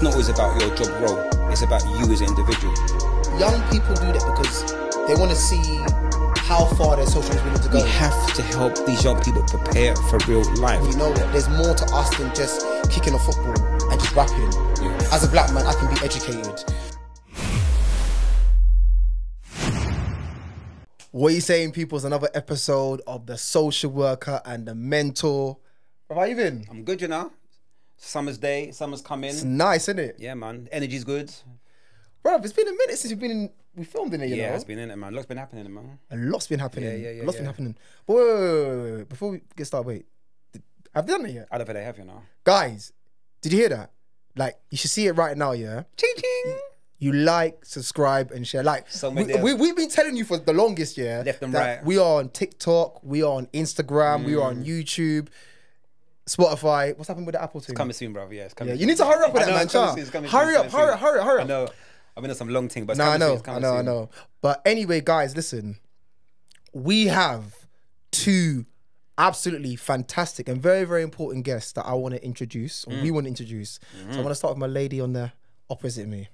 not always about your job role. It's about you as an individual. Young people do that because they want to see how far their social is willing to go. We have to help these young people prepare for real life. You know what? There's more to us than just kicking a football and just rapping. Yeah. As a black man, I can be educated. What are you saying, people? It's another episode of The Social Worker and the Mentor. How have you been? I'm good, you know. Summer's day, summer's coming. It's nice, isn't it? Yeah, man. Energy's good. Bro, it's been a minute since we filmed in it, you know? Yeah, it's been in it, man. Lots been happening, man. A lot's been happening. Yeah. Been happening. But wait. Before we get started, wait. Have they done it yet? I don't think they have, you know. Guys, did you hear that? Like, you should see it right now, yeah? Ching ching. You like, subscribe, and share. Like, So we've been telling you for the longest, yeah? Left and that right. We are on TikTok, we are on Instagram, we are on YouTube, Spotify. What's happened with the Apple thing? It's coming soon, bro. Yeah, it's coming Yeah, soon. you need to hurry up with I that, know, man. it's coming Cha. soon, it's coming Hurry soon, up. I know. I've been on some long thing, but it's No, coming I know. But anyway, guys, listen. We have two absolutely fantastic and very, very important guests that I want to introduce, or we want to introduce. So I want to start with my lady on the opposite me.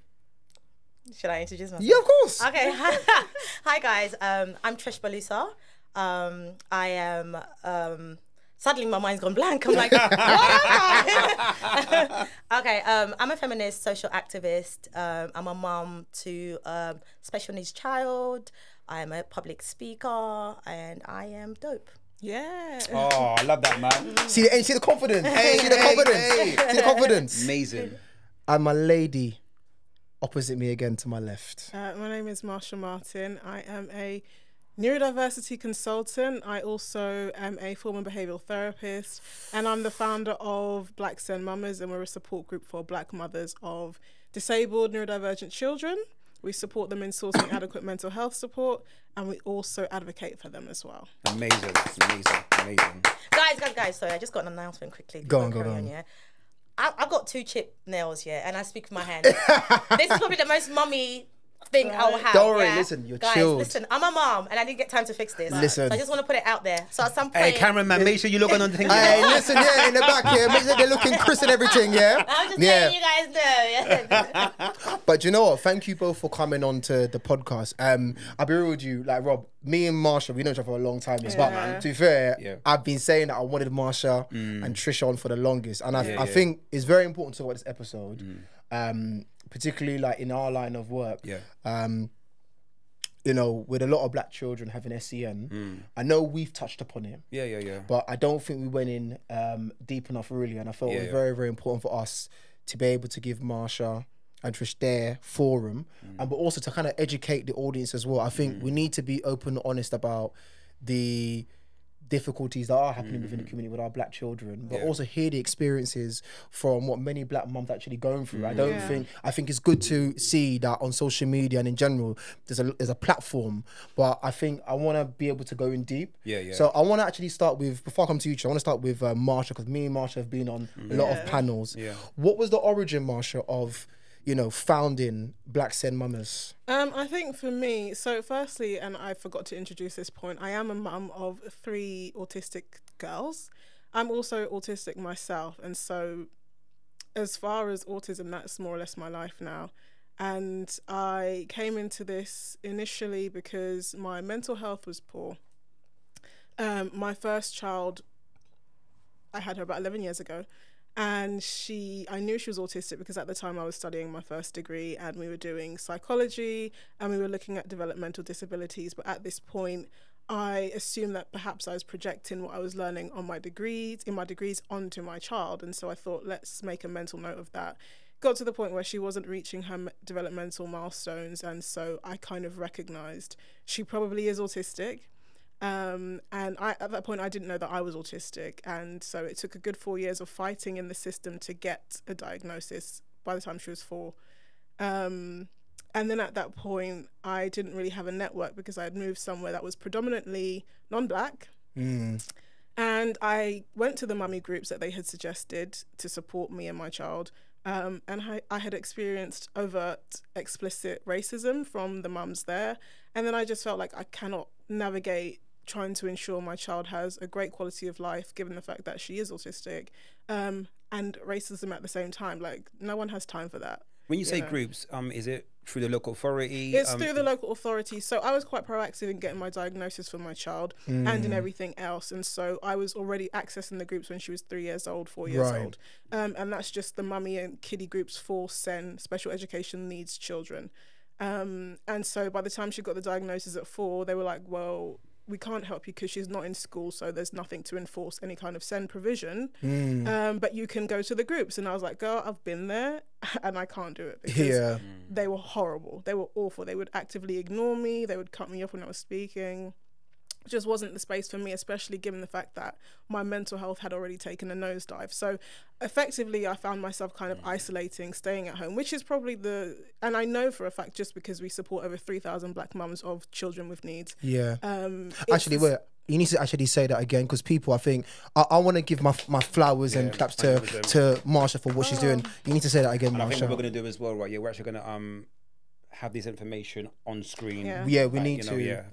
Should I introduce myself? Yeah, of course. Okay. Hi guys. I'm Trish Balusa. I am. Suddenly my mind's gone blank. I'm like, what am I? Okay. I'm a feminist, social activist. I'm a mom to special needs child. I am a public speaker, and I am dope. Yeah. Oh, I love that, man. See the confidence. See the confidence. Amazing. And my lady opposite me again to my left. My name is Marsha Martin. I am a neurodiversity consultant. I also am a former behavioural therapist, and I'm the founder of Black SEN Mamas, and we're a support group for Black mothers of disabled neurodivergent children. We support them in sourcing adequate mental health support, and we also advocate for them as well. Amazing. Guys. Sorry, I just got an announcement quickly. Go on. Yeah. I've got 2 chip nails, yeah, and I speak with my hands. This is probably the most mummy thing I'll have. Don't worry, yeah? listen, you're Guys, chilled. listen, I'm a mom and I didn't get time to fix this. Listen. So I just want to put it out there. So at some point... Hey, cameraman, make sure you look on the thing. Hey, listen, yeah, in the back here, make sure they're looking crisp and everything, yeah? I'm just letting you guys know. But you know what? Thank you both for coming on to the podcast. I'll be real with you, like Rob, me and Marsha, we know each other for a long time. But to be fair, I've been saying that I wanted Marsha and Trisha on for the longest. And I think it's very important to talk about this episode, particularly like in our line of work. You know, with a lot of black children having SEN, I know we've touched upon it. Yeah. But I don't think we went in deep enough really, and I felt it was very, very important for us to be able to give Marsha and Trish their forum, but also to kind of educate the audience as well. I think we need to be open and honest about the difficulties that are happening within the community with our black children, but also hear the experiences from what many black mums actually going through. I think it's good to see that on social media and in general there's a platform, but I think I want to be able to go in deep. So I want to actually start with, before I come to you, I want to start with Marsha, because me and Marsha have been on a lot of panels. What was the origin, Marsha, of founding Black SEN Mamas? I think for me, so firstly, and I forgot to introduce this point, I am a mum of 3 autistic girls. I'm also autistic myself, and so as far as autism, that's more or less my life now. And I came into this initially because my mental health was poor. My first child, I had her about 11 years ago. And I knew she was autistic because at the time I was studying my first degree and we were doing psychology and we were looking at developmental disabilities. But at this point, I assumed that perhaps I was projecting what I was learning on my degrees onto my child. And so I thought, let's make a mental note of that. Got to the point where she wasn't reaching her developmental milestones. And so I kind of recognized she probably is autistic. And at that point I didn't know that I was autistic, and so it took a good 4 years of fighting in the system to get a diagnosis by the time she was 4. And then at that point I didn't really have a network because I had moved somewhere that was predominantly non-black. And I went to the mummy groups that they had suggested to support me and my child, and I had experienced overt, explicit racism from the mums there, and then I just felt like I cannot navigate trying to ensure my child has a great quality of life given the fact that she is autistic, and racism at the same time. Like, no one has time for that. When you say groups, is it through the local authority? It's through the local authority. So I was quite proactive in getting my diagnosis for my child and in everything else. And so I was already accessing the groups when she was 3 years old, 4 years old. And that's just the mummy and kiddie groups for SEN, special education needs children. And so by the time she got the diagnosis at 4, they were like, well, we can't help you because she's not in school, so there's nothing to enforce any kind of SEN provision. But you can go to the groups. And I was like, girl, I've been there and I can't do it because they were horrible. They were awful. They would actively ignore me. They would cut me off when I was speaking. It just wasn't the space for me, especially given the fact that my mental health had already taken a nosedive. So effectively, I found myself kind of isolating, staying at home, which is probably and I know for a fact, just because we support over 3,000 black mums of children with needs. Actually, wait. You need to actually say that again, because people, I think, I want to give my flowers and claps to Marsha for what she's doing. You need to say that again, Marsha. I think what we're going to do as well, right? Yeah, we're actually going to have this information on screen. We need to.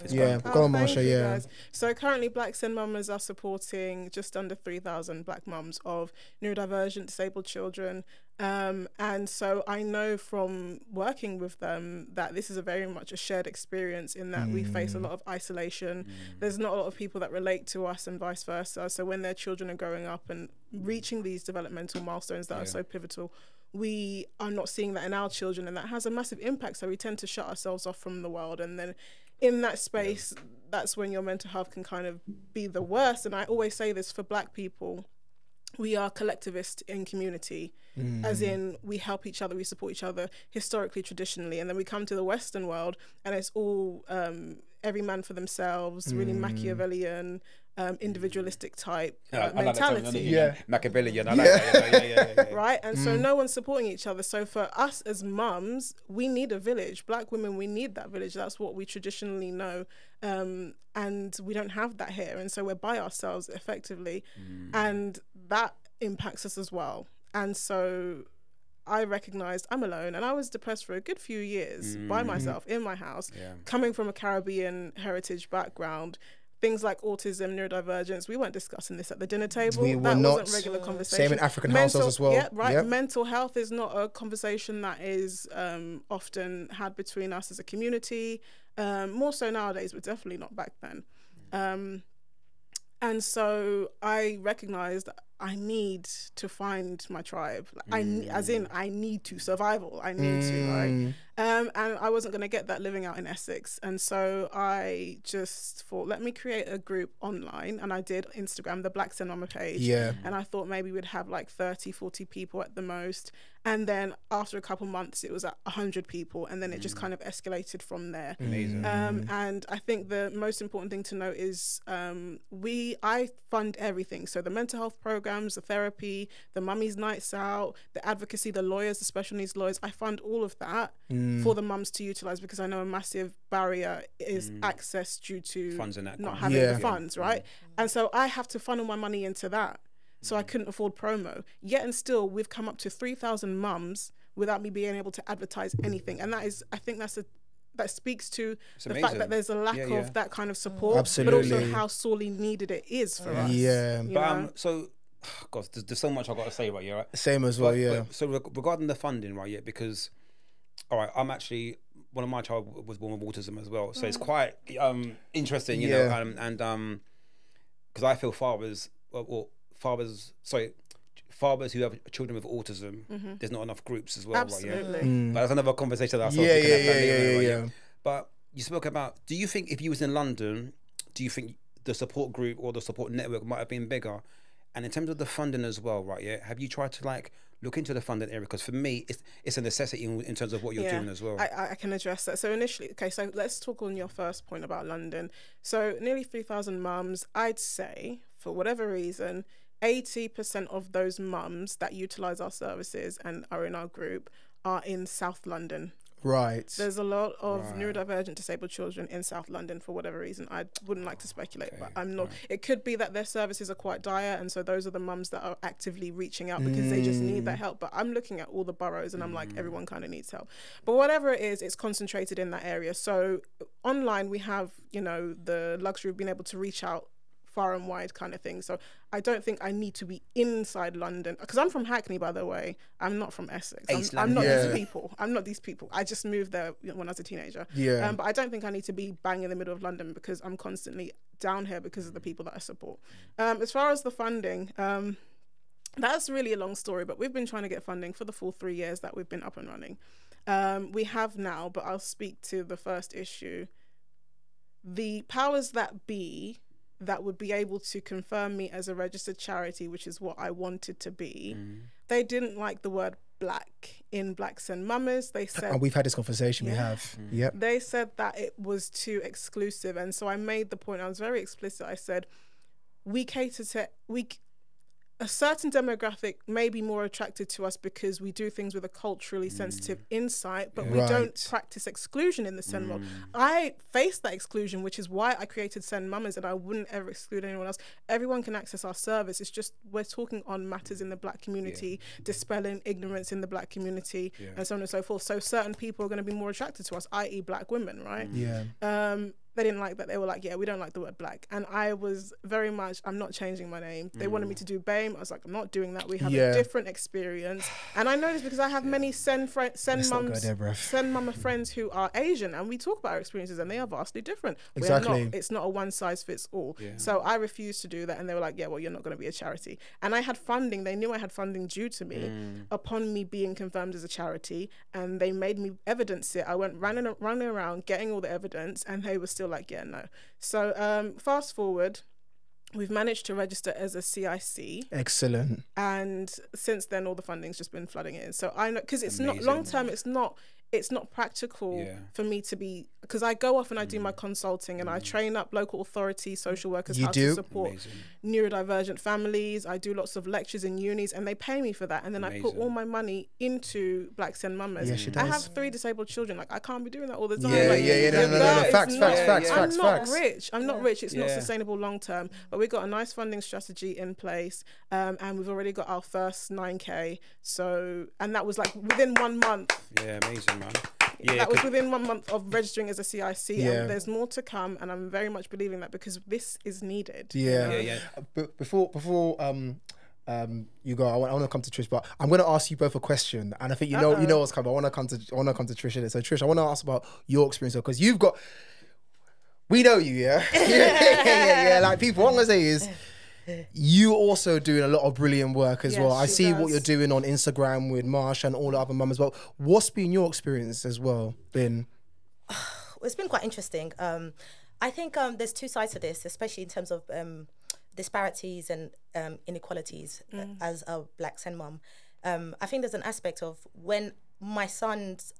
Go on, Marsha. So currently, Black SEN mamas are supporting just under 3,000 black mums of neurodivergent disabled children. And so I know from working with them that this is a very much a shared experience in that we face a lot of isolation. There's not a lot of people that relate to us and vice versa. So when their children are growing up and reaching these developmental milestones that are so pivotal, we are not seeing that in our children, and that has a massive impact. So we tend to shut ourselves off from the world, and then in that space, that's when your mental health can kind of be the worst. And I always say this for black people, we are collectivist in community, as in we help each other, we support each other historically, traditionally, and then we come to the Western world and it's all every man for themselves, really Machiavellian, individualistic type mentality. Machiavellian. I like that. Right? And so no one's supporting each other. So for us as mums, we need a village. Black women, we need that village. That's what we traditionally know. And we don't have that here. And so we're by ourselves effectively. And that impacts us as well. And so I recognized I'm alone, and I was depressed for a good few years by myself in my house, coming from a Caribbean heritage background. Things like autism, neurodivergence, we weren't discussing this at the dinner table. That wasn't regular conversation. Same in African households as well. Mental health is not a conversation that is often had between us as a community. More so nowadays, but definitely not back then. And so I recognized I need to find my tribe. I need to survival. I need to, right? And I wasn't going to get that living out in Essex. And so I just thought, let me create a group online. And I did Instagram, the Black SEN Mama page. And I thought maybe we'd have like 30, 40 people at the most. And then after a couple months, it was at 100 people. And then it just kind of escalated from there. Amazing. And I think the most important thing to note is I fund everything. So the mental health programs, the therapy, the mummies nights out, the advocacy, the lawyers, the special needs lawyers, I fund all of that for the mums to utilize, because I know a massive barrier is access due to funds and that not having the funds, right? And so I have to funnel my money into that. So I couldn't afford promo. Yet and still, we've come up to 3,000 mums without me being able to advertise anything. And that is, I think that speaks to the fact that there's a lack of that kind of support, but also how sorely needed it is for us. So, God, there's so much I've got to say, right? Right. Same as well, But, so regarding the funding, right? because, all right, I'm actually, one of my child was born with autism as well, so it's quite interesting, you know, and because I feel fathers who have children with autism, there's not enough groups as well. Absolutely. Right, But that's another conversation that I But you spoke about, do you think if you was in London, do you think the support group or the support network might have been bigger? And in terms of the funding as well, right, have you tried to like look into the funding area? Because for me, it's a necessity in terms of what you're doing as well. I can address that. So initially, so let's talk on your first point about London. So nearly 3,000 mums, I'd say, for whatever reason, 80% of those mums that utilise our services and are in our group are in South London. Right. There's a lot of neurodivergent disabled children in South London for whatever reason. I wouldn't like to speculate, but I'm not. It could be that their services are quite dire, and so those are the mums that are actively reaching out because they just need that help. But I'm looking at all the boroughs and I'm like, everyone kind of needs help. But whatever it is, it's concentrated in that area. So online we have, the luxury of being able to reach out far and wide kind of thing. So I don't think I need to be inside London, because I'm from Hackney, by the way. I'm not from Essex. I'm not these people. I'm not these people. I just moved there when I was a teenager. Yeah. But I don't think I need to be bang in the middle of London, because I'm constantly down here because of the people that I support. As far as the funding, that's really a long story, but we've been trying to get funding for the full 3 years that we've been up and running. We have now, but I'll speak to the first issue. The powers that be that would be able to confirm me as a registered charity, which is what I wanted to be, they didn't like the word black in Black SEN Mamas. They said, and we've had this conversation. We have. Yep. They said that it was too exclusive, and so I made the point. I was very explicit. I said, we cater to a certain demographic may be more attracted to us because we do things with a culturally sensitive insight, but we don't practice exclusion in the SEN world. I faced that exclusion, which is why I created SEN Mamas, and I wouldn't ever exclude anyone else. Everyone can access our service. It's just we're talking on matters in the Black community, dispelling ignorance in the Black community, and so on and so forth. So certain people are going to be more attracted to us, i.e. Black women, right? They didn't like that. They were like, yeah, we don't like the word black. And I was very much, I'm not changing my name. They wanted me to do BAME. I was like, I'm not doing that. We have a different experience. And I know this because I have many SEN mama friends who are Asian, and we talk about our experiences, and they are vastly different. Exactly. It's not a one size fits all. So I refused to do that. And they were like, yeah, well, you're not going to be a charity. And I had funding. They knew I had funding due to me upon me being confirmed as a charity. And they made me evidence it. I went running around getting all the evidence, and they were still like, yeah, no. So fast forward, we've managed to register as a CIC. Excellent. And since then, all the funding's just been flooding in. So I know, because it's not long term, it's not practical for me to be, because I go off and I do my consulting, and I train up local authorities, social workers, how to support neurodivergent families. I do lots of lectures in unis, and they pay me for that. And then I put all my money into Black SEN Mamas. Yeah, she does. I have 3 disabled children. Like, I can't be doing that all the time. No. Facts. I'm not rich. I'm not rich. It's not sustainable long term. But we've got a nice funding strategy in place, and we've already got our first 9K. So, and that was like within 1 month. Yeah, amazing, man. That was within 1 month of registering as a CIC, and there's more to come, and I'm very much believing that, because this is needed. But before you go, I want to come to Trish, but I'm going to ask you both a question, and I think you know what's coming. I want to come to Trisha. So Trish, I want to ask about your experience, because you've got, we know you, yeah. Like, people, what I'm going to say is, you also doing a lot of brilliant work as well. I see what you're doing on Instagram with Marsha and all the other mums as well. What's been your experience as well? It's been quite interesting. I think there's 2 sides to this, especially in terms of disparities and inequalities as a Black SEN mum. I think there's an aspect of when my son's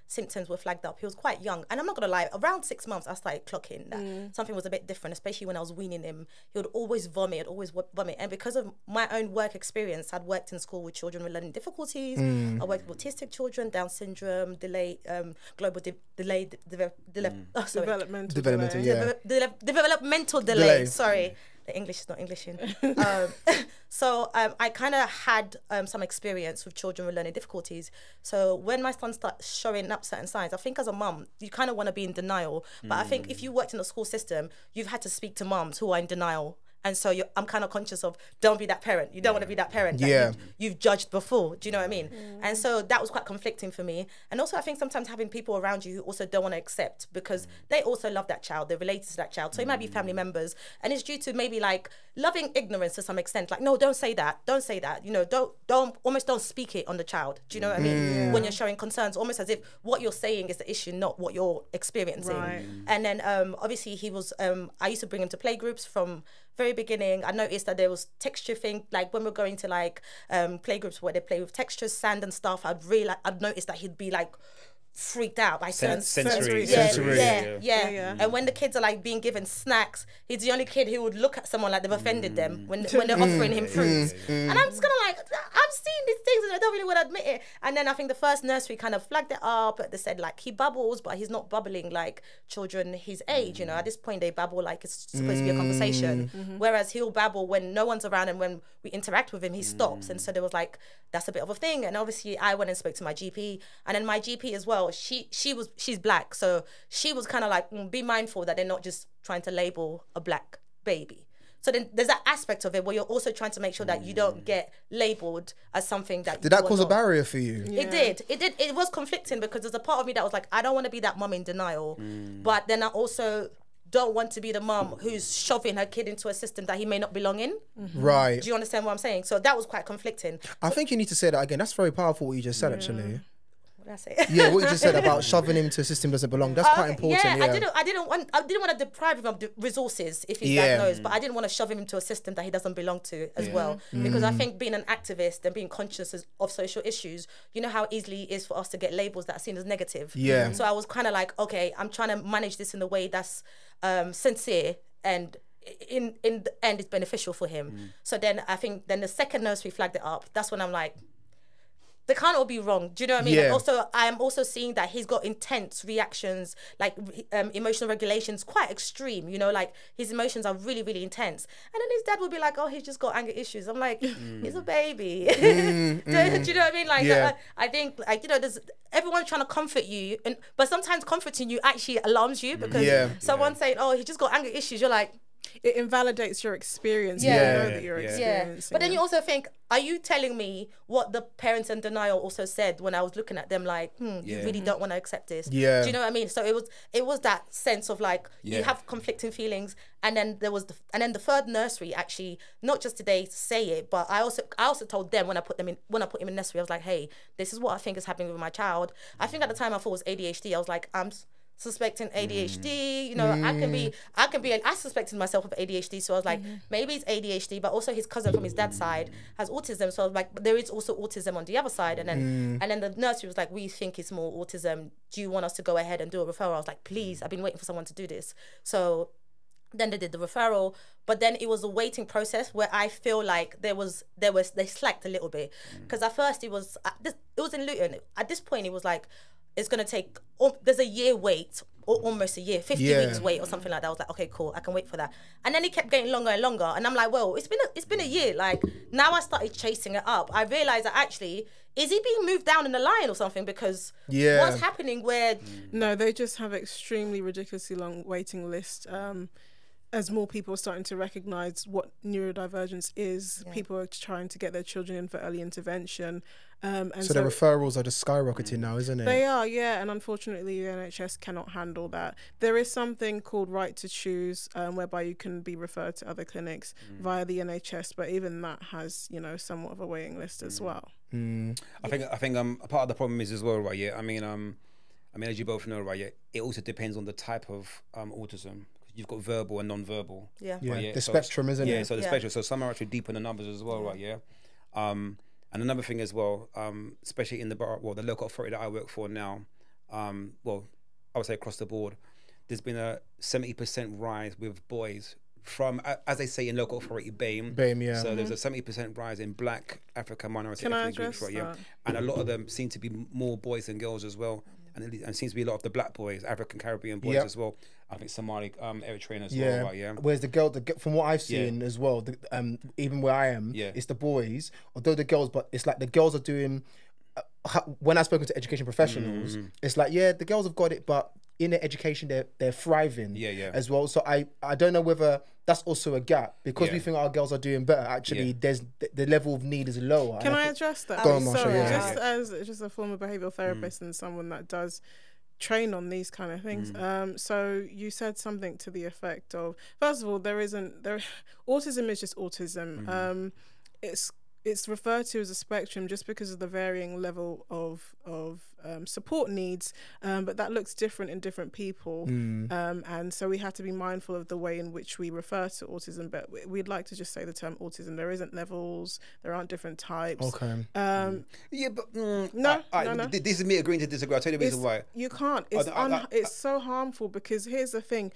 symptoms were flagged up, he was quite young, and I'm not gonna lie, around 6 months I started clocking that something was a bit different, especially when I was weaning him. He would always vomit, and because of my own work experience, I'd worked in school with children with learning difficulties. I worked with autistic children, Down syndrome, developmental delay. Sorry, the English is not Englishing. So I kind of had some experience with children with learning difficulties. So when my son starts showing up certain signs, I think as a mum, you kind of want to be in denial. But I think if you worked in the school system, you've had to speak to mums who are in denial. And so I'm kind of conscious of, don't be that parent. You don't want to be that parent that you've judged before. Do you know what I mean? And so that was quite conflicting for me. And also I think sometimes having people around you who also don't want to accept, because they also love that child. They're related to that child. So it might be family members. And it's due to maybe like loving ignorance to some extent. Like, no, don't say that. Don't say that. You know, don't speak it on the child. Do you know what I mean? When you're showing concerns, almost as if what you're saying is the issue, not what you're experiencing. Right. And then obviously he was, I used to bring him to play groups from very beginning. I noticed that there was texture thing, like when we're going to like play groups where they play with textures, sand and stuff, I'd noticed that he'd be like freaked out by sensory. And when the kids are like being given snacks, he's the only kid who would look at someone like they've offended them when they're offering him fruits. And I'm just gonna like, I'm seeing these things and I don't really want to admit it. And then I think the first nursery kind of flagged it up. They said like he bubbles, but he's not bubbling like children his age. You know, at this point they babble like it's supposed to be a conversation. Whereas he'll babble when no one's around, and when we interact with him, he stops. And so there was like, that's a bit of a thing. And obviously I went and spoke to my GP, and then my GP as well, she's Black, so she was kind of like, be mindful that they're not just trying to label a Black baby. So then there's that aspect of it where you're also trying to make sure that you don't get labelled as something that did that cause a barrier for you? It did. It was conflicting because there's a part of me that was like, I don't want to be that mum in denial, but then I also don't want to be the mum who's shoving her kid into a system that he may not belong in. Right. Do you understand what I'm saying? So that was quite conflicting. I think you need to say that again. That's very powerful what you just said, actually. What did I say? Yeah, what you just said about shoving him to a system doesn't belong. That's quite important. Yeah, I didn't want to deprive him of the resources if he's diagnosed, but I didn't want to shove him into a system that he doesn't belong to as well. Because I think being an activist and being conscious of social issues, you know how easily it is for us to get labels that are seen as negative. Yeah. So I was kind of like, okay, I'm trying to manage this in a way that's sincere and in the end it's beneficial for him. So then I think the second nursery flagged it up. That's when I'm like, they can't all be wrong. Do you know what I mean? Yeah. And also, I am also seeing that he's got intense reactions, like emotional regulations, quite extreme. You know, like his emotions are really, really intense. And then his dad will be like, "Oh, he's just got anger issues." I'm like, "He's a baby." Do you know what I mean? Like, I think, like, you know, there's everyone trying to comfort you, but sometimes comforting you actually alarms you because someone saying, "Oh, he just got anger issues," you're like, it invalidates your experience. You know that you're experiencing. But then you also think, are you telling me what the parents in denial also said when I was looking at them like, you really don't want to accept this? Do you know what I mean? So it was that sense of like, you have conflicting feelings. And then there was the third nursery actually, not just today to say it, but I also told them when I put him in nursery, I was like, hey, this is what I think is happening with my child. I think at the time I thought it was ADHD. I was like, I'm suspecting ADHD, you know, I suspected myself of ADHD, so I was like, maybe it's ADHD, but also his cousin from his dad's side has autism, so I was like, but there is also autism on the other side. And then the nursery was like, we think it's more autism, do you want us to go ahead and do a referral? I was like, please, I've been waiting for someone to do this. So then they did the referral, but then it was a waiting process where I feel like they slacked a little bit, because at first it was in Luton. At this point it was like, it's going to take, there's a year wait, or almost a year, 50 weeks wait or something like that. I was like, okay, cool, I can wait for that. And then it kept getting longer and longer. And I'm like, well, it's been a year. Like, now I started chasing it up. I realized that actually, is he being moved down in the line or something? Because what's happening where... No, they just have extremely ridiculously long waiting list. As more people are starting to recognise what neurodivergence is, people are trying to get their children in for early intervention. And so the referrals are just skyrocketing now, isn't it? They are, yeah. And unfortunately, the NHS cannot handle that. There is something called right to choose, whereby you can be referred to other clinics via the NHS. But even that has, you know, somewhat of a waiting list as well. I think a part of the problem is as well, right? Yeah, I mean, as you both know, right? Yeah, it also depends on the type of autism. You've got verbal and non-verbal. The spectrum, isn't it? Yeah, so the spectrum. So some are actually deeper than others as well, right? Yeah. And another thing as well, especially in the local authority that I work for now, I would say across the board, there's been a 70% rise with boys from, as they say in local authority, BAME. Yeah. So there's a 70% rise in Black, African, minority ethnic groups, right? Yeah. And a lot of them seem to be more boys than girls as well. And seems to be a lot of the Black boys, African Caribbean boys as well. I think Somali, Eritrean as well, right? Yeah. Whereas from what I've seen as well, even where I am, it's the boys. Although the girls, but it's like the girls are doing. When I've spoken to education professionals, it's like the girls have got it, but in their education they're thriving as well. So I don't know whether that's also a gap, because we think our girls are doing better. Actually, there's the level of need is lower. Can I address that? Go on, Marsha, just as a former behavioural therapist and someone that does train on these kind of things. So you said something to the effect of, first of all, autism is just autism. It's referred to as a spectrum just because of the varying level of support needs, but that looks different in different people. And so we have to be mindful of the way in which we refer to autism, but we'd like to just say the term autism. There isn't levels, there aren't different types. Okay. No. This is me agreeing to disagree. I'll tell you the reason why. You can't. It's so harmful, because here's the thing.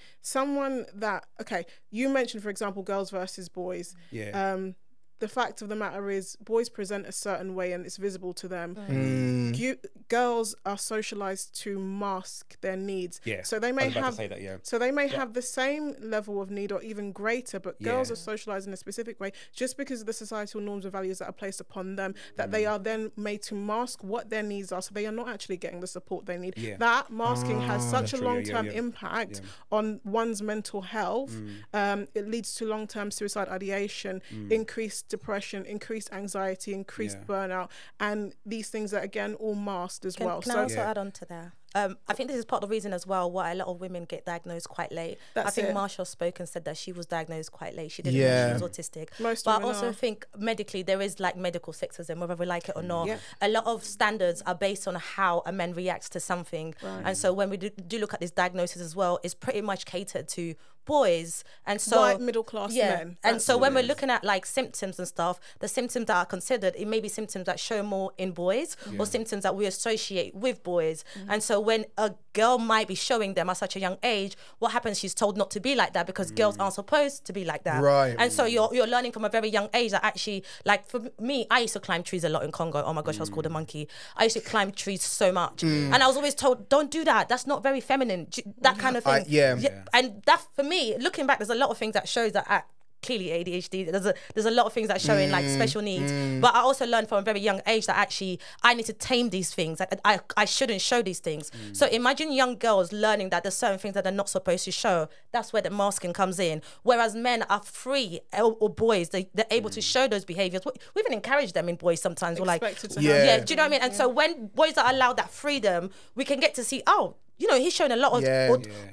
You mentioned, for example, girls versus boys. the fact of the matter is boys present a certain way and it's visible to them. Girls are socialized to mask their needs. Yeah. So they may have so they may have the same level of need or even greater, but girls are socialized in a specific way just because of the societal norms and values that are placed upon them, that they are then made to mask what their needs are, so they are not actually getting the support they need. That masking has such a long-term impact on one's mental health. It leads to long-term suicide ideation, increased depression, increased anxiety, increased burnout, and these things are again all masked as well. Can I also add on to that? I think this is part of the reason as well why a lot of women get diagnosed quite late. I think Marsha spoke and said that she was diagnosed quite late. She didn't know she was autistic. But I also think medically there is like medical sexism, whether we like it or not. A lot of standards are based on how a man reacts to something. And so when we do look at this diagnosis as well, it's pretty much catered to boys, and so white middle class men. And so when we're looking at like symptoms and stuff, the symptoms that are considered, it may be symptoms that show more in boys or symptoms that we associate with boys. And so when a girl might be showing them at such a young age, what happens? She's told not to be like that because girls aren't supposed to be like that. And so you're learning from a very young age that actually, like for me, I used to climb trees a lot in Congo. Oh my gosh, I was called a monkey. I used to climb trees so much, and I was always told, don't do that. That's not very feminine. That kind of thing. And that for me, looking back, there's a lot of things that shows that clearly ADHD. There's a lot of things that show in like special needs. But I also learned from a very young age that actually I need to tame these things. I shouldn't show these things. So imagine young girls learning that there's certain things that they're not supposed to show. That's where the masking comes in. Whereas men are free, or boys, they're able to show those behaviors. We even encourage them in boys sometimes. We're like, do you know what I mean? And so when boys are allowed that freedom, we can get to see, you know, he's showing a lot of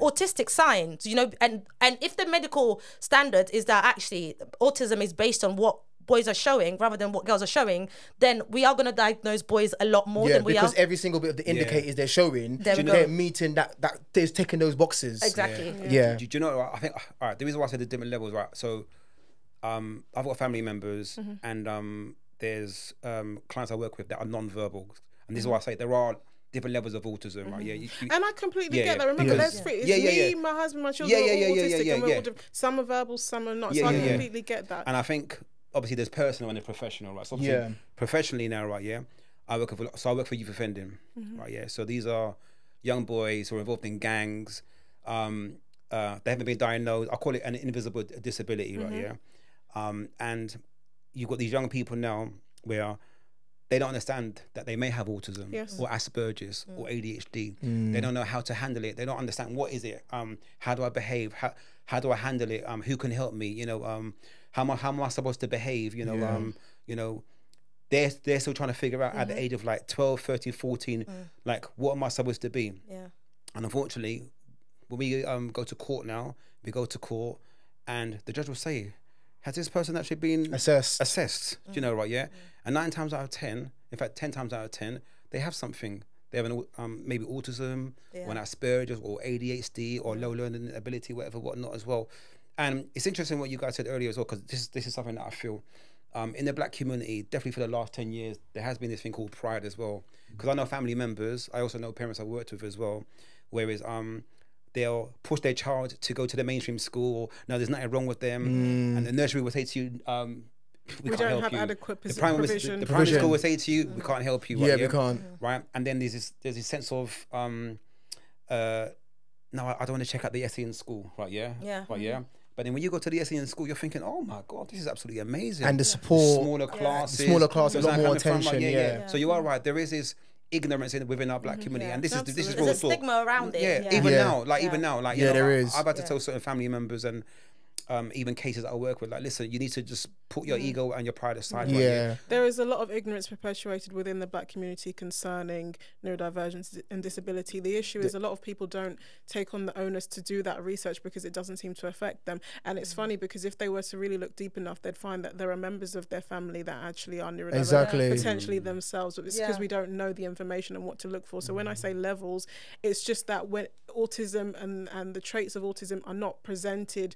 autistic signs, you know, and if the medical standard is that actually autism is based on what boys are showing rather than what girls are showing, then we are going to diagnose boys a lot more than we are. Because every single bit of the indicators they're showing, they're meeting that they're ticking those boxes. Exactly. Do you know, I think, all right, the reason why I said the different levels, right? So I've got family members and there's clients I work with that are non-verbal. And this is why I say there are different levels of autism, right? And I completely get that. Remember, there's three. It's me, my husband, my children, all autistic, and we're all different. Some are verbal, some are not. So I completely get that. And I think obviously there's personal and there's professional, right? So obviously professionally now, right? I work for youth offending, right? So these are young boys who are involved in gangs. They haven't been diagnosed. I call it an invisible disability, right? And you've got these young people now where they don't understand that they may have autism or Asperger's or ADHD. They don't know how to handle it. They don't understand what is it. How do I behave? How do I handle it? Who can help me? You know, how am I supposed to behave? You know, you know, they're still trying to figure out at the age of like 12, 13, 14, like what am I supposed to be? And unfortunately, when we go to court now, we go to court, and the judge will say, has this person actually been assessed? You know, right? And 9 times out of 10, in fact, 10 times out of 10, they have something. They have maybe autism, or an Asperger's, or ADHD, or low learning ability, whatnot as well. And it's interesting what you guys said earlier as well, because this is something that I feel in the black community, definitely for the last 10 years, there has been this thing called pride as well. Because I know family members, I also know parents I've worked with as well, whereas they'll push their child to go to the mainstream school. No, there's nothing wrong with them. And the nursery will say to you, we can't don't help have you. Adequate provision. The primary school will say to you, we can't help you. Right? We can't. Right? And then there's this sense of, no, I don't want to check out the SEN school. Right? But then when you go to the SEN school, you're thinking, oh my God, this is absolutely amazing. And the support. Smaller classes. A lot more attention. So you are right. There is this ignorance within our black community, and this is real There's a stigma around it. Even now, like you know, there is. I've had to tell certain family members and even cases that I work with, like, listen, you need to just put your ego and your pride aside. There is a lot of ignorance perpetuated within the black community concerning neurodivergence and disability. The issue is a lot of people don't take on the onus to do that research because it doesn't seem to affect them. And it's funny because if they were to really look deep enough, they'd find that there are members of their family that actually are neurodivergent, potentially themselves, but it's because we don't know the information and what to look for. So when I say levels, it's just that when autism and the traits of autism are not presented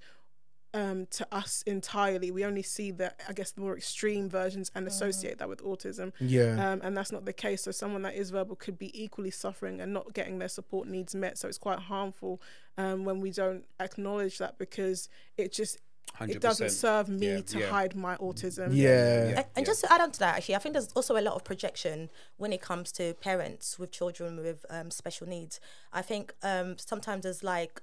to us entirely, we only see the more extreme versions and associate that with autism, and that's not the case. So someone that is verbal could be equally suffering and not getting their support needs met. So it's quite harmful when we don't acknowledge that, because it just it doesn't serve me to hide my autism. And just to add on to that, actually, I think there's also a lot of projection when it comes to parents with children with special needs. I think sometimes there's like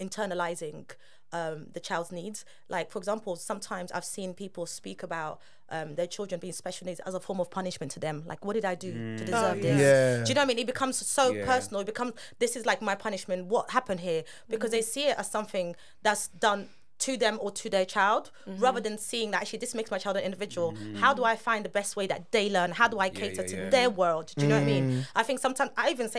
internalizing the child's needs. Like, for example, sometimes I've seen people speak about their children being special needs as a form of punishment to them. Like, what did I do to deserve this? Do you know what I mean? It becomes so personal. It becomes, this is like my punishment. What happened here? Because they see it as something that's done to them or to their child, rather than seeing that actually this makes my child an individual. How do I find the best way that they learn? How do I cater to their world? Do you know what I mean? I think sometimes, I think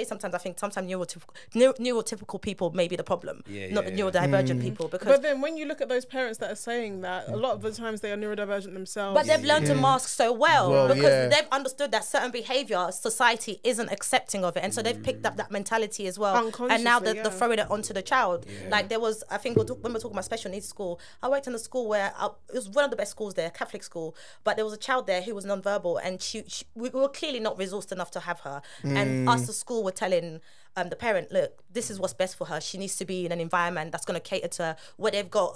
sometimes neurotypical people may be the problem, not the neurodivergent people. Because but then when you look at those parents that are saying that, a lot of the times they are neurodivergent themselves. But they've learned to mask so well because they've understood that certain behaviour, society isn't accepting of it. And so they've picked up that mentality as well. And now they're throwing it onto the child. Like there was, I think when we're talking about special needs school, I worked in a school where it was one of the best schools there, Catholic school, but there was a child there who was non-verbal, and we were clearly not resourced enough to have her. And us, the school, were telling the parent, look, this is what's best for her. She needs to be in an environment that's going to cater to her, where they've got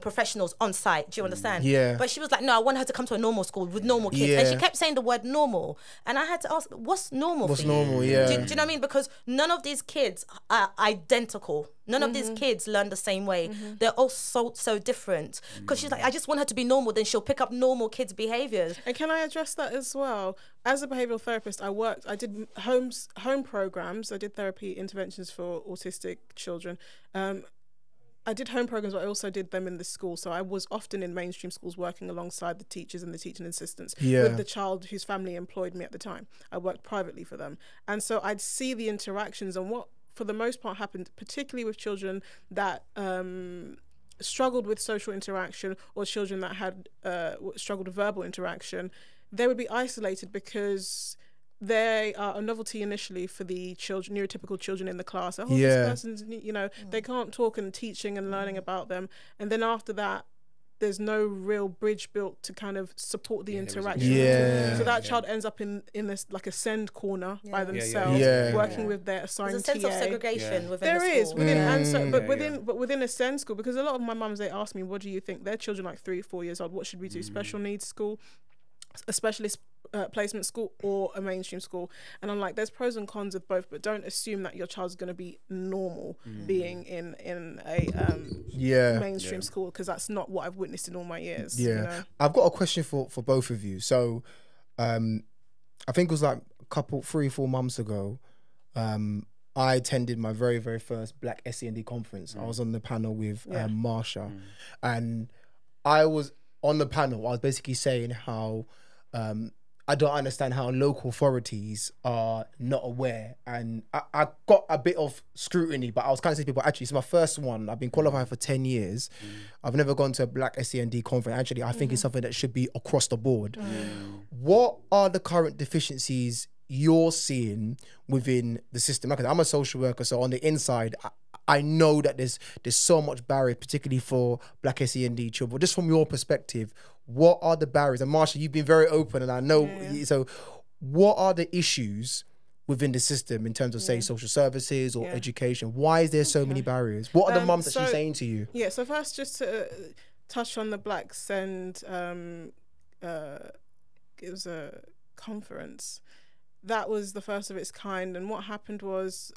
professionals on site. Do you understand? But she was like, no, I want her to come to a normal school with normal kids. And she kept saying the word normal. And I had to ask, what's normal for you? Normal, do you know what I mean? Because none of these kids are identical. None of these kids learn the same way. They're all so different. Because she's like, I just want her to be normal, then she'll pick up normal kids' behaviours. And can I address that as well? As a behavioural therapist, I did home programs. I did therapy interventions for autistic children. I did home programs, but I also did them in the school. So I was often in mainstream schools working alongside the teachers and the teaching assistants with the child whose family employed me at the time. I worked privately for them. And so I'd see the interactions and what, for the most part, happened, particularly with children that struggled with social interaction, or children that had struggled with verbal interaction. They would be isolated because they are a novelty initially for the children, neurotypical children in the class. Oh, this person's, they can't talk, and teaching and learning about them. And then after that, there's no real bridge built to kind of support the interaction. So that child ends up in this like a SEND corner by themselves, working with their assigned There's a sense TA. of segregation within There the is school. within, and so, but within a SEN school, because a lot of my mums, they ask me, what do you think? Their children like 3 or 4 years old. What should we do? Special needs school, a specialist placement school, or a mainstream school? And I'm like, there's pros and cons of both, but don't assume that your child's going to be normal being in a mainstream school, because that's not what I've witnessed in all my years. I've got a question for both of you. So I think it was like 3 or 4 months ago, I attended my very, very first Black SEN conference. I was on the panel with Marsha, and I was on the panel. I was basically saying how I don't understand how local authorities are not aware, and I got a bit of scrutiny, but I was kind of saying to people, actually, it's my first one. I've been qualifying for 10 years. I've never gone to a Black SEN conference. Actually, I think it's something that should be across the board. What are the current deficiencies you're seeing within the system? Like, I'm a social worker, so on the inside, I know that there's so much barrier, particularly for Black SEN children. But just from your perspective, what are the barriers? And Marsha, you've been very open, and I know. So, what are the issues within the system in terms of, say, social services or education? Why is there so many barriers? What are the mums actually saying to you? So first, just to touch on the Black SEND, it was a conference. That was the first of its kind, and what happened was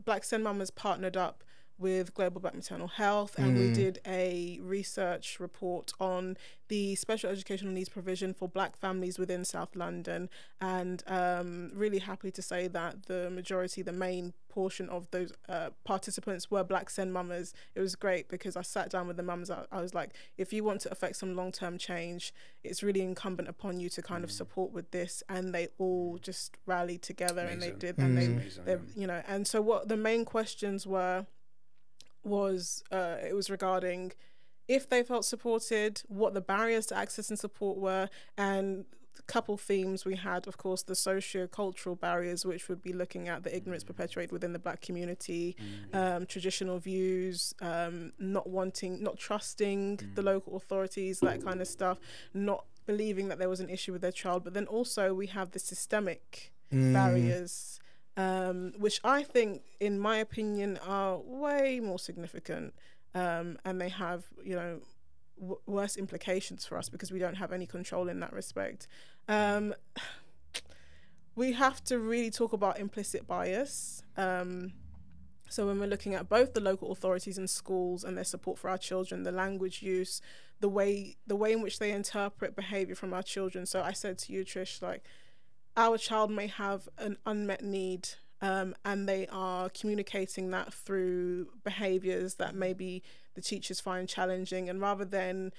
Black SEN Mamas partnered up with Global Black Maternal Health, and we did a research report on the special educational needs provision for Black families within South London, and really happy to say that the main portion of those participants were Black SEN mamas. It was great because I sat down with the mums. I was like, if you want to affect some long-term change, it's really incumbent upon you to kind of support with this. And they all just rallied together. And they did, and they and so what the main questions were was it was regarding if they felt supported, what the barriers to access and support were, and a couple themes we had, of course, the socio-cultural barriers, which would be looking at the ignorance perpetuated within the Black community, traditional views, not trusting the local authorities, that kind of stuff, not believing that there was an issue with their child. But then also we have the systemic barriers, which I think, in my opinion, are way more significant. and they have, you know, worse implications for us because we don't have any control in that respect. We have to really talk about implicit bias. So when we're looking at both the local authorities and schools and their support for our children, the language use, the way in which they interpret behaviour from our children. So I said to you, Trish, like, our child may have an unmet need, and they are communicating that through behaviours that maybe the teachers find challenging, and rather than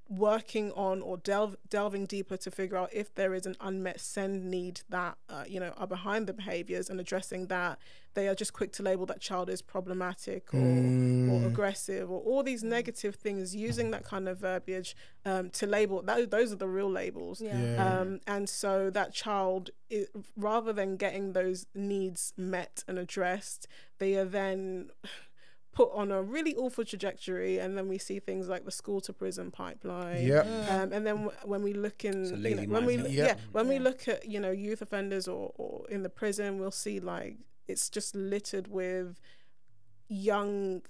working on or delving deeper to figure out if there is an unmet SEN need that you know, are behind the behaviours and addressing that, they are just quick to label that child as problematic or aggressive or all these negative things, using that kind of verbiage to label that. Those are the real labels. And so that child, rather than getting those needs met and addressed, they are then put on a really awful trajectory, and then we see things like the school to prison pipeline. And then when we look in, you know, when we look at, you know, youth offenders or in the prison, we'll see like it's just littered with young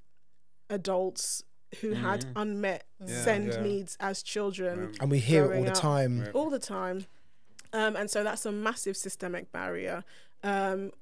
adults who had unmet SEND needs as children, and we hear it all the time. And so that's a massive systemic barrier.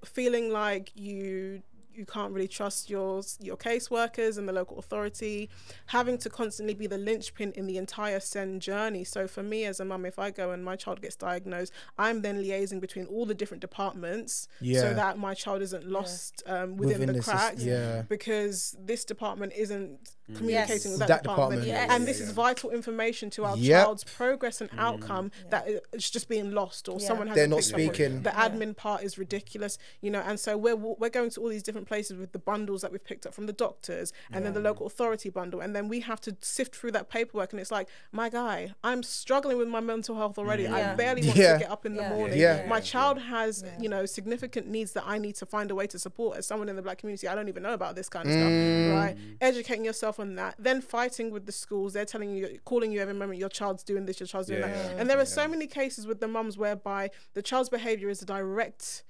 Feeling like you can't really trust your caseworkers and the local authority, having to constantly be the linchpin in the entire SEN journey. So for me as a mum, if I go and my child gets diagnosed, I'm then liaising between all the different departments so that my child isn't lost within the cracks, because this department isn't communicating with that department. And this is vital information to our child's progress and outcome that is just being lost, or someone hasn't. They're not speaking. The admin part is ridiculous, you know, and so we're going to all these different places with the bundles that we've picked up from the doctors and then the local authority bundle, and then we have to sift through that paperwork, and it's like, my guy, I'm struggling with my mental health already. I barely want to get up in the morning. My child has you know, significant needs that I need to find a way to support. As someone in the Black community, I don't even know about this kind of stuff, right? Educating yourself on that, then fighting with the schools. They're telling you, calling you every moment, your child's doing this, your child's doing that. And there are so many cases with the mums whereby the child's behaviour is a direct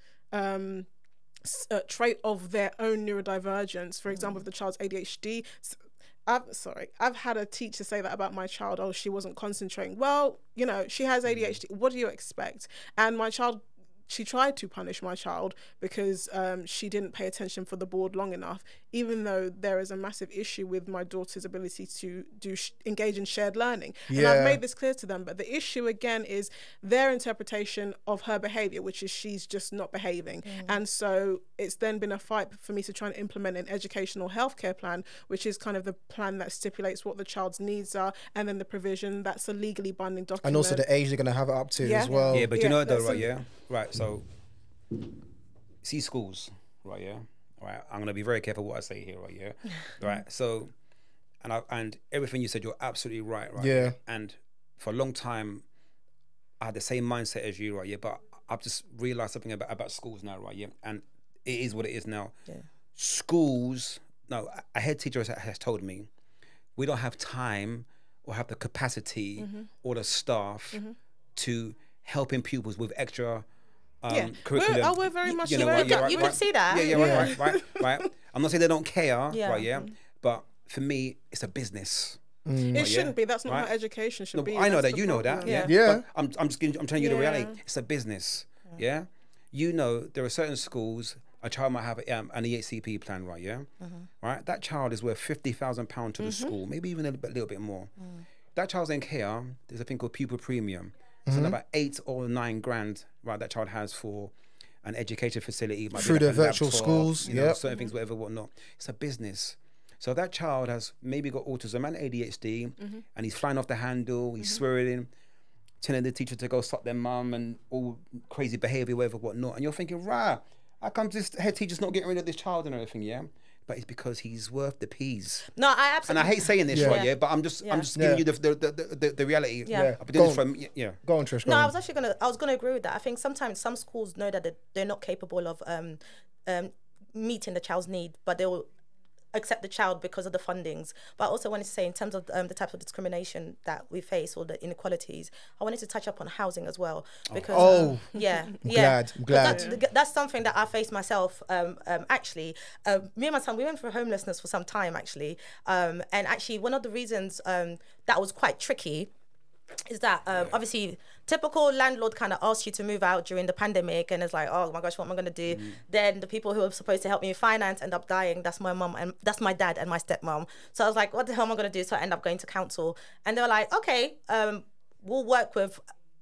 trait of their own neurodivergence. For example, if the child's ADHD, I've had a teacher say that about my child. Oh, she wasn't concentrating. Well, you know, she has ADHD. What do you expect? And my child, she tried to punish my child because she didn't pay attention for the board long enough, even though there is a massive issue with my daughter's ability to engage in shared learning. And I've made this clear to them, but the issue again is their interpretation of her behaviour, which is she's just not behaving. And so it's then been a fight for me to try and implement an educational healthcare plan, which is kind of the plan that stipulates what the child's needs are, and then the provision that's a legally binding document. And also the age they're going to have it up to as well. Yeah, but you know though, right, right, so see schools, right, right, I'm going to be very careful what I say here, right, right, so, and everything you said, you're absolutely right, and for a long time, I had the same mindset as you, right, but I've just realised something about schools now, right, and it is what it is now. Schools, no, a head teacher has told me, we don't have time or have the capacity or the staff to helping pupils with extra curriculum. We're very much, you can see that. Right. I'm not saying they don't care, right, but for me, it's a business. It shouldn't be. That's not how education should be. I know that. You know that. But I'm telling you the reality. It's a business. You know, there are certain schools. A child might have an EHCP plan, right? Right. That child is worth £50,000 to the school, maybe even a little bit more. That child's in care. There's a thing called pupil premium. It's about 8 or 9 grand, right? That child has for an education facility, might through be like the virtual schools, you know, certain things, whatever, whatnot. It's a business. So that child has maybe got autism and ADHD, and he's flying off the handle. He's swearing, telling the teacher to go suck their mum, and all crazy behaviour, whatever, whatnot. And you're thinking, rah, how come this head teacher's not getting rid of this child and everything? But it's because he's worth the peas. No, I absolutely. And I hate saying this, right? But I'm just giving you the reality. I've been doing this from Go on, Trish. No, I was gonna agree with that. I think sometimes some schools know that they're not capable of meeting the child's need, but they'll accept the child because of the fundings. But I also wanted to say, in terms of the types of discrimination that we face or the inequalities, I wanted to touch up on housing as well, because I'm glad. That's something that I faced myself. Actually, me and my son, we went through homelessness for some time actually, and actually one of the reasons that was quite tricky is that obviously typical landlord kind of asks you to move out during the pandemic, and it's like, oh my gosh, what am I going to do? Then the people who are supposed to help me with finance end up dying. That's my mum, and that's my dad and my stepmom. So I was like, what the hell am I going to do? So I end up going to council, and they were like, okay, we'll work with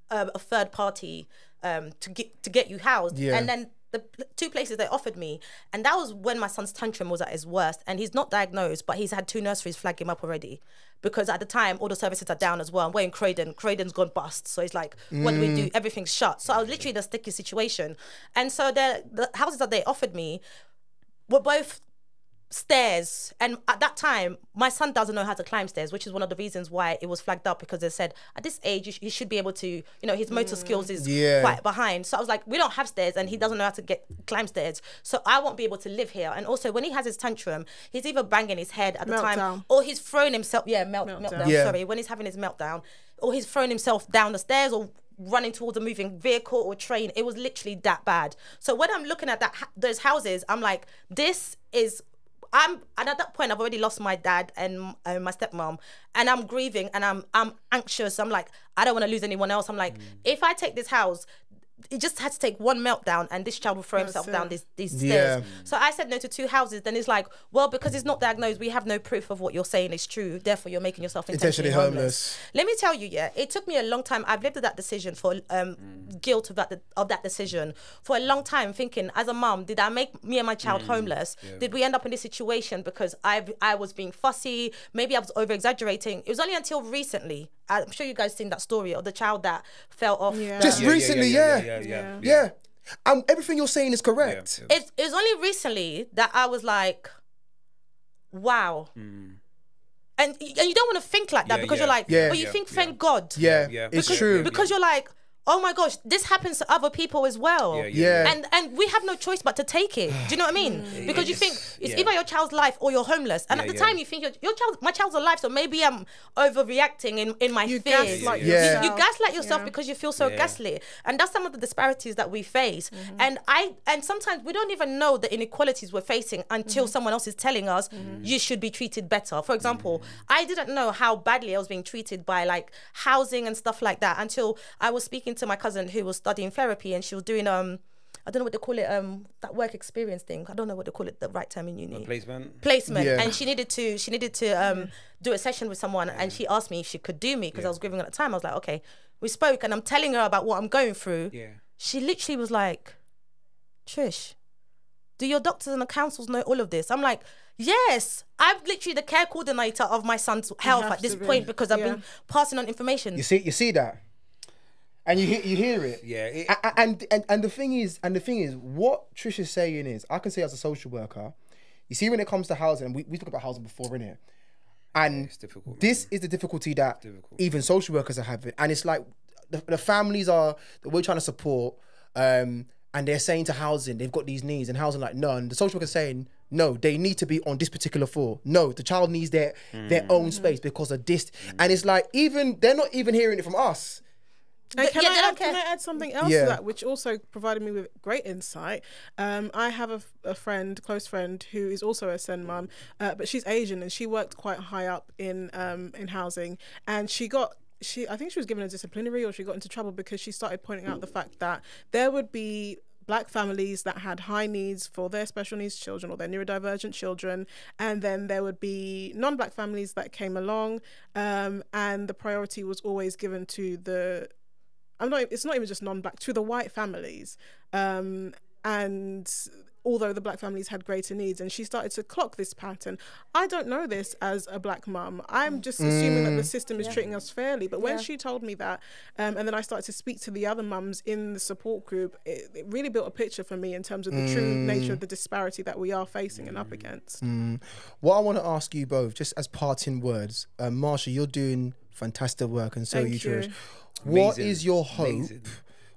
a third party to get you housed. And then the 2 places they offered me, and that was when my son's tantrum was at his worst, and he's not diagnosed, but he's had 2 nurseries flag him up already, because at the time all the services are down as well. And we're in Croydon's gone bust, so it's like, what do we do? Everything's shut. So I was literally in a sticky situation, and so the houses that they offered me were both stairs, and at that time my son doesn't know how to climb stairs, which is one of the reasons why it was flagged up, because they said at this age you should be able to, you know, his motor skills is quite behind. So I was like, we don't have stairs and he doesn't know how to climb stairs, so I won't be able to live here. And also when he has his tantrum, he's either banging his head at the time, or he's thrown himself meltdown. Sorry, when he's having his meltdown, or he's thrown himself down the stairs or running towards a moving vehicle or train. It was literally that bad. So when I'm looking at those houses, I'm like, and at that point I've already lost my dad and my stepmom, and I'm grieving and I'm anxious. I'm like, I don't want to lose anyone else. I'm like, if I take this house, it just had to take one meltdown and this child will throw himself down these stairs. So I said no to 2 houses. Then it's like, well, because it's not diagnosed, we have no proof of what you're saying is true. Therefore, you're making yourself intentionally homeless. Let me tell you, it took me a long time. I've lived with that decision for guilt of that decision for a long time, thinking as a mum, did I make me and my child homeless? Did we end up in this situation because I was being fussy? Maybe I was over exaggerating. It was only until recently, I'm sure you guys seen that story of the child that fell off. Just recently, yeah. Everything you're saying is correct. It was only recently that I was like, wow. And you don't want to think like that, because you're like, but you think, thank God. It's true. Because you're like, oh my gosh, this happens to other people as well. And we have no choice but to take it. Do you know what I mean? Because you think it's either your child's life or you're homeless. And at the time you think my child's alive, so maybe I'm overreacting in my fears. Gaslight yourself. You gaslight yourself because you feel so gaslit. And that's some of the disparities that we face. And sometimes we don't even know the inequalities we're facing until someone else is telling us you should be treated better. For example, I didn't know how badly I was being treated by like housing and stuff like that until I was speaking to my cousin who was studying therapy, and she was doing I don't know what they call it, that work experience thing. I don't know what they call it, the right term in uni. Placement. And she needed to do a session with someone, and she asked me if she could do me because I was grieving at the time. I was like, okay. We spoke, and I'm telling her about what I'm going through. She literally was like, Trish, do your doctors and the councils know all of this? I'm like, yes, I'm literally the care coordinator of my son's health at this point because I've been passing on information. You see that? And you hear it, and the thing is, what Trish is saying is, I can say as a social worker, you see, when it comes to housing, we talked about housing before, innit? And it's difficult, this is the difficulty that even social workers are having, and it's like the families that we're trying to support, and they're saying to housing, they've got these needs, and housing like, no, and the social worker saying, no, they need to be on this particular floor. No, the child needs their own space because of this, and it's like, even they're not even hearing it from us. And can I add something else to that, which also provided me with great insight? I have a close friend, who is also a SEN mum, but she's Asian, and she worked quite high up in housing, and I think she was given a disciplinary, or she got into trouble because she started pointing out the fact that there would be Black families that had high needs for their special needs children or their neurodivergent children, and then there would be non-Black families that came along, and the priority was always given to it's not even just non-Black, to the white families, and although the Black families had greater needs. And she started to clock this pattern. I don't know this as a Black mum. I'm just assuming that the system is treating us fairly. But when she told me that, and then I started to speak to the other mums in the support group, it really built a picture for me in terms of the true nature of the disparity that we are facing and up against. What I want to ask you both, just as parting words, Marsha, you're doing fantastic work, and so are you, Trish. What is your hope? Amazing.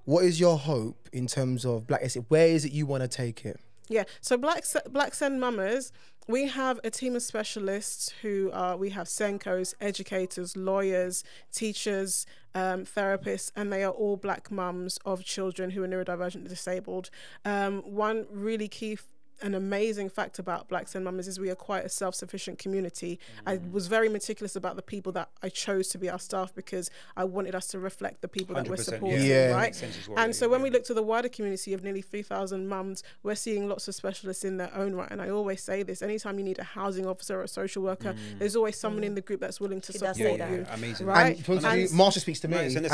What is your hope in terms of Black SEN? Where is it you want to take it? Yeah, so Black SEN mamas, We have a team of specialists who we have SENCOs, educators, lawyers, teachers, therapists, and they are all black mums of children who are neurodivergently disabled. One really key an amazing fact about Black SEN Mamas is we are quite a self-sufficient community. I was very meticulous about the people that I chose to be our staff because I wanted us to reflect the people that we're supporting, right? Well, and so when we look to the wider community of nearly 3,000 mums, we're seeing lots of specialists in their own right. And I always say this, anytime you need a housing officer or a social worker, there's always someone in the group that's willing to support you. Amazing. Right? And Marsha speaks to me. And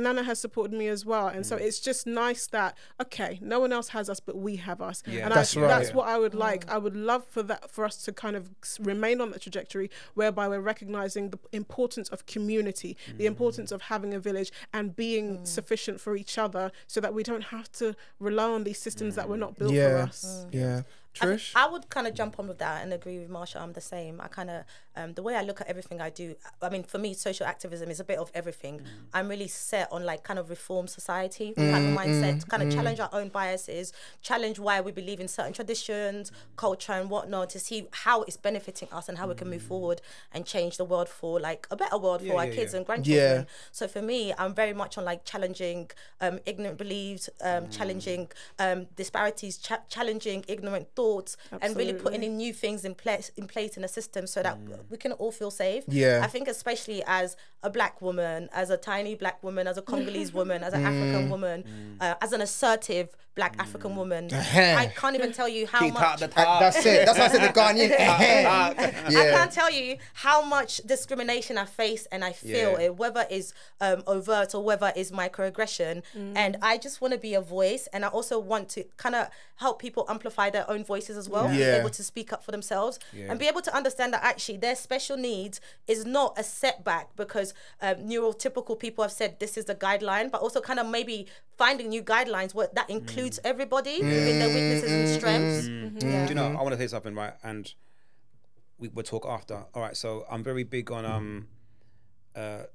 Nana has supported me as well. And so it's just nice that, okay, no one else has us, but we have us. Yeah. And that's what I would like. I would love for us to kind of remain on that trajectory whereby we're recognizing the importance of community, the importance of having a village and being sufficient for each other so that we don't have to rely on these systems that were not built for us. Trish? I would kind of jump on with that and agree with Marsha. I'm the same. I kind of, the way I look at everything I do, I mean, for me, social activism is a bit of everything. I'm really set on like kind of reform society, type of mindset, to kind of challenge our own biases, challenge why we believe in certain traditions, culture and whatnot, to see how it's benefiting us and how we can move forward and change the world for like a better world for our kids and grandchildren. So for me, I'm very much on like challenging ignorant beliefs, challenging disparities, challenging ignorant thoughts, and really putting in new things in place in a system so that we can all feel safe. I think especially as a black woman, as a tiny black woman, as a Congolese woman, as an African woman, as an assertive black African woman, I can't even tell you how much. That's it. That's why I said the Ghanaian. I can't tell you how much discrimination I face and I feel it, whether it's overt or whether it's microaggression. And I just want to be a voice, and I also want to kind of help people amplify their own voices as well, be able to speak up for themselves and be able to understand that actually their special needs is not a setback because neurotypical people have said this is the guideline, but also kind of maybe finding new guidelines that includes everybody within their weaknesses and strengths. Do you know, I want to say something, right? And we'll talk after. All right, so I'm very big on the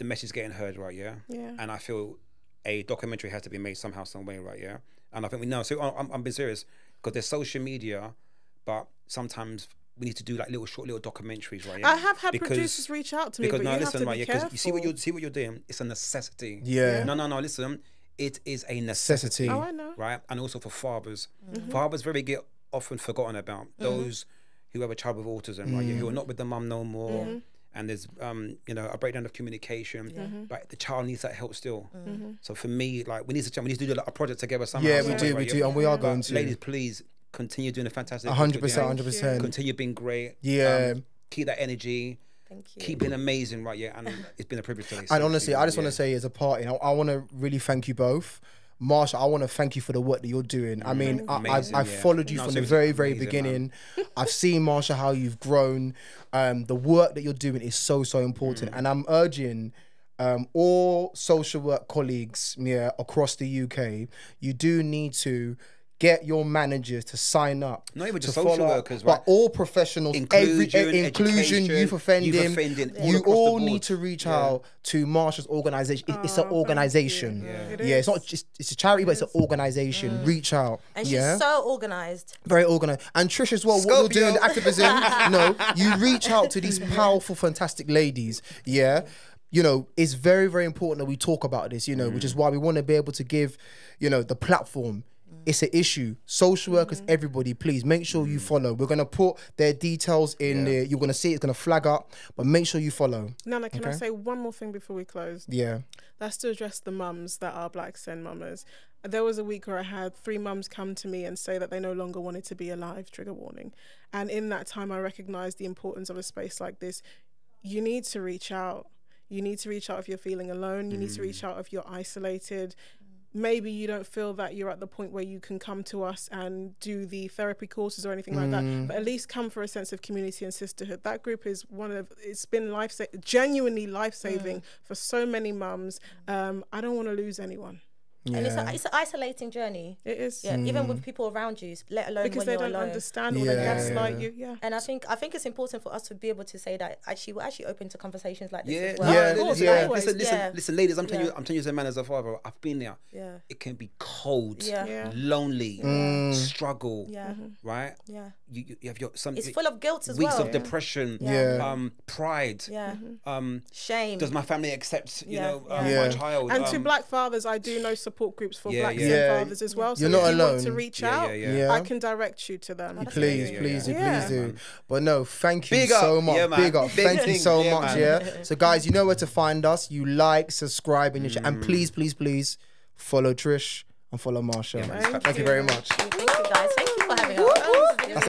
message getting heard, right? And I feel a documentary has to be made somehow, some way, right? And I think we know. So I'm being serious because there's social media, but sometimes we need to do like short little documentaries, right? I have had producers reach out to me, but you have to be careful. You see what you're doing. It's a necessity. No. Listen, it is a necessity. Oh, I know. Right, and also for fathers. Fathers get often forgotten about. Those who have a child with autism, right? Who are not with the mum no more. And there's a breakdown of communication, but the child needs that help still. So for me, like we need to do a project together somehow. We do, and we are going to. Ladies, please continue doing a fantastic. 100%. Continue being great. Keep that energy. Thank you. Keep being amazing, right? And it's been a privilege today. And honestly, I just want to say as a party, I want to really thank you both. Marsha, I want to thank you for the work that you're doing. I mean, I followed you from the very, very beginning. I've seen, Marsha, how you've grown. The work that you're doing is so, so important. And I'm urging all social work colleagues across the UK, you do need to get your managers to sign up. Not even just social workers, but all professionals, inclusion, youth offending. You all need to reach out to Marsha's organisation. It's an organisation. It's not just, it's a charity, but it's an organisation. Reach out. And she's so organised. Very organised. And Trish as well, what you're doing, the activism, you reach out to these powerful, fantastic ladies. You know, it's very, very important that we talk about this, which is why we want to be able to give, the platform. It's an issue. Social workers, everybody, please make sure you follow. We're going to put their details in there. You're going to see it's going to flag up, but make sure you follow. Nana, can I say one more thing before we close? That's to address the mums that are Black SEN mamas. There was a week where I had 3 mums come to me and say that they no longer wanted to be alive, trigger warning. And in that time, I recognised the importance of a space like this. You need to reach out. You need to reach out if you're feeling alone. You need to reach out if you're isolated. Maybe you don't feel that you're at the point where you can come to us and do the therapy courses or anything like that, but at least come for a sense of community and sisterhood. That group is it's been genuinely life-saving for so many mums. I don't want to lose anyone. And it's an isolating journey. It is. Yeah, even with people around you, let alone because when they you're don't alone. understand or they gaslight you. Yeah. And I think it's important for us to be able to say that actually we're actually open to conversations like this as well. well. Of course, Listen, ladies, I'm telling you as a man, as a father, I've been there. Yeah. It can be cold, Yeah. lonely, struggle, right? Yeah. You have it's full of guilt as weeks well. of depression, pride, shame. Does my family accept, my child? And to black fathers, I do know support groups for black fathers as well. So you're not if you alone. want to reach out, I can direct you to them. Please do. But no, thank you Big so up. much. Yeah, man. Big up. Big Thank you thing. so Yeah, much. man. Yeah. So guys, you know where to find us. You like, subscribe, and and please follow Trish and follow Marsha. Thank you very much. Thank you guys. Thank you for having us.